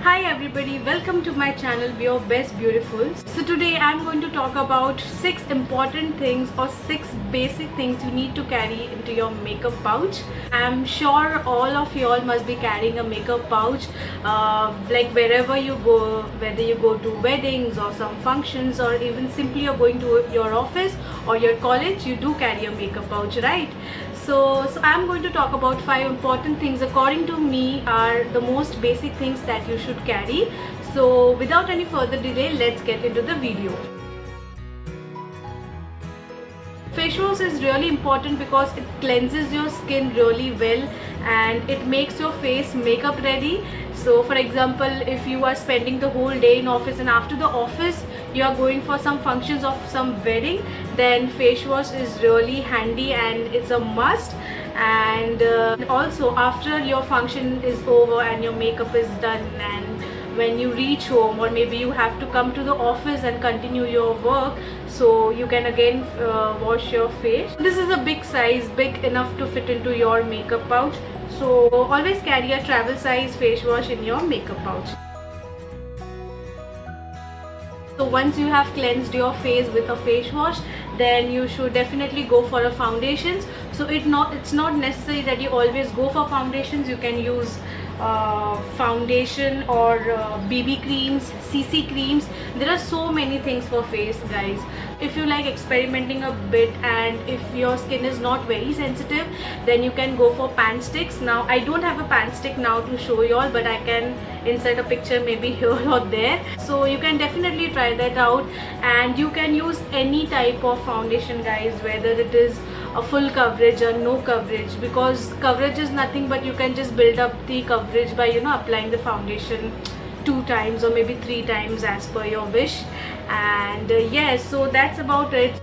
Hi everybody, welcome to my channel Be Your Best Beautiful. So today I'm going to talk about 6 important things or 6 basic things you need to carry into your makeup pouch. I'm sure all of y'all must be carrying a makeup pouch like wherever you go, whether you go to weddings or some functions or even simply you're going to your office or your college, you do carry a makeup pouch, right? So I'm going to talk about 5 important things according to me are the most basic things that you should carry. So without any further delay, let's get into the video. Face wash is really important because it cleanses your skin really well and it makes your face makeup ready. So for example, if you are spending the whole day in office and after the office you are going for some functions of some wedding, then face wash is really handy and it's a must. And also after your function is over and your makeup is done and when you reach home or maybe you have to come to the office and continue your work, so you can again wash your face. This is a big size, big enough to fit into your makeup pouch. So always carry a travel size face wash in your makeup pouch. So once you have cleansed your face with a face wash, then you should definitely go for a foundations. So it's not necessary that you always go for foundations. You can use foundation or BB creams, CC creams. There are so many things for face, guys. If you like experimenting a bit and if your skin is not very sensitive, then you can go for pan sticks. Now I don't have a pan stick now to show you all, but I can insert a picture maybe here or there. So you can definitely try that out and you can use any type of foundation, guys, whether it is a full coverage or no coverage, because coverage is nothing but you can just build up the coverage by applying the foundation 2 times or maybe 3 times as per your wish. And yes, so that's about it.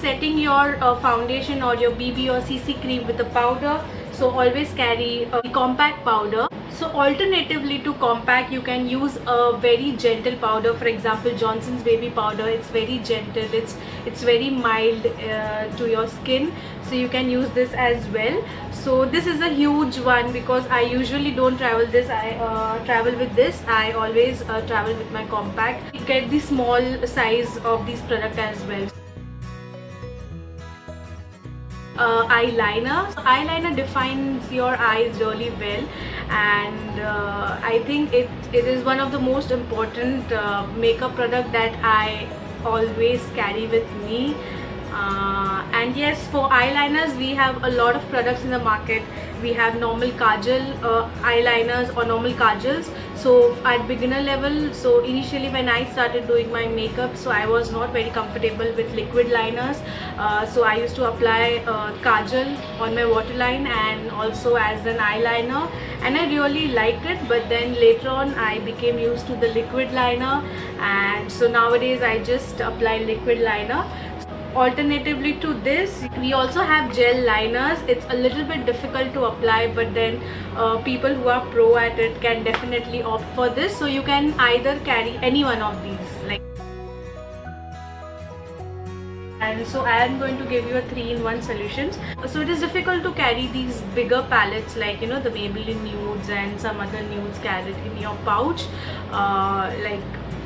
Setting your foundation or your BB or CC cream with a powder, so always carry a compact powder. So alternatively to compact, you can use a very gentle powder. For example, Johnson's baby powder. It's very gentle, it's very mild to your skin, so you can use this as well. So this is a huge one because I usually don't travel this. I travel with this. I always travel with my compact. You get the small size of this product as well. Eyeliner. So eyeliner defines your eyes really well, and I think it is one of the most important makeup product that I always carry with me. And yes, for eyeliners we have a lot of products in the market. We have normal kajal eyeliners or normal kajals. So at beginner level, so initially when I started doing my makeup, so I was not very comfortable with liquid liners, so I used to apply kajal on my waterline and also as an eyeliner, and I really liked it. But then later on I became used to the liquid liner, and so nowadays I just apply liquid liner. Alternatively to this, we also have gel liners. It's a little bit difficult to apply, but then people who are pro at it can definitely opt for this. So you can either carry any one of these, and so I am going to give you a 3-in-1 solutions. So it is difficult to carry these bigger palettes like the Maybelline nudes and some other nudes carried in your pouch.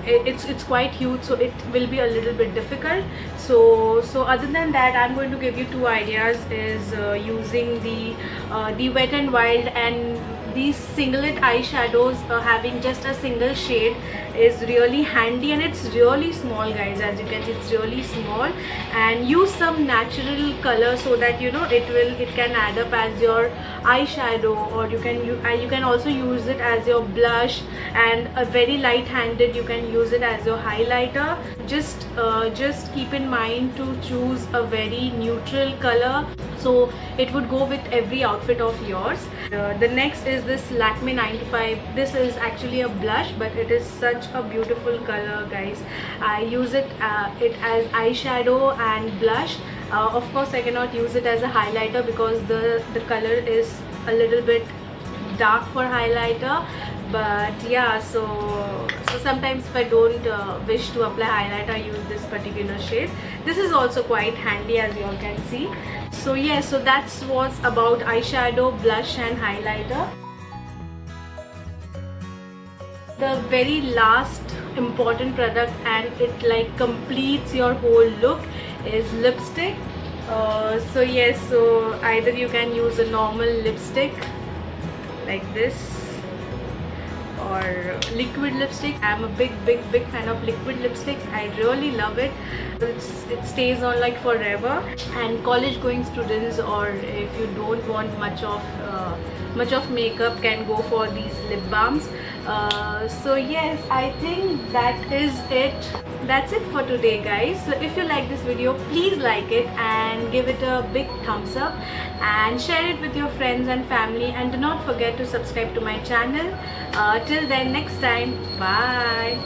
It's quite huge, so it will be a little bit difficult. So other than that, I'm going to give you 2 ideas. Is using the Wet n Wild and these singlet eyeshadows, having just a single shade is really handy, and it's really small, guys. As you can see, it's really small, and use some natural color so that it can add up as your eyeshadow, or you can also use it as your blush, and a very light-handed you can use it as your highlighter. Just keep in mind to choose a very neutral color, so it would go with every outfit of yours. The next is this Lakme 95. This is actually a blush, but it is such a beautiful color, guys. I use it as eyeshadow and blush. Of course I cannot use it as a highlighter because the color is a little bit dark for highlighter. But yeah, so sometimes if I don't wish to apply highlighter, I use this particular shade. This is also quite handy, as you all can see. So yeah, so that's what's about eyeshadow, blush and highlighter. The very last important product, and it like completes your whole look, is lipstick. So yes, so either you can use a normal lipstick like this or liquid lipstick. I'm a big fan of liquid lipsticks. I really love it. It stays on like forever, and college going students, or if you don't want much of makeup, can go for these lip balms. So yes, I think that is it. That's it for today, guys. So if you like this video, please like it and give it a big thumbs up, and share it with your friends and family, and do not forget to subscribe to my channel. Till then, next time, bye.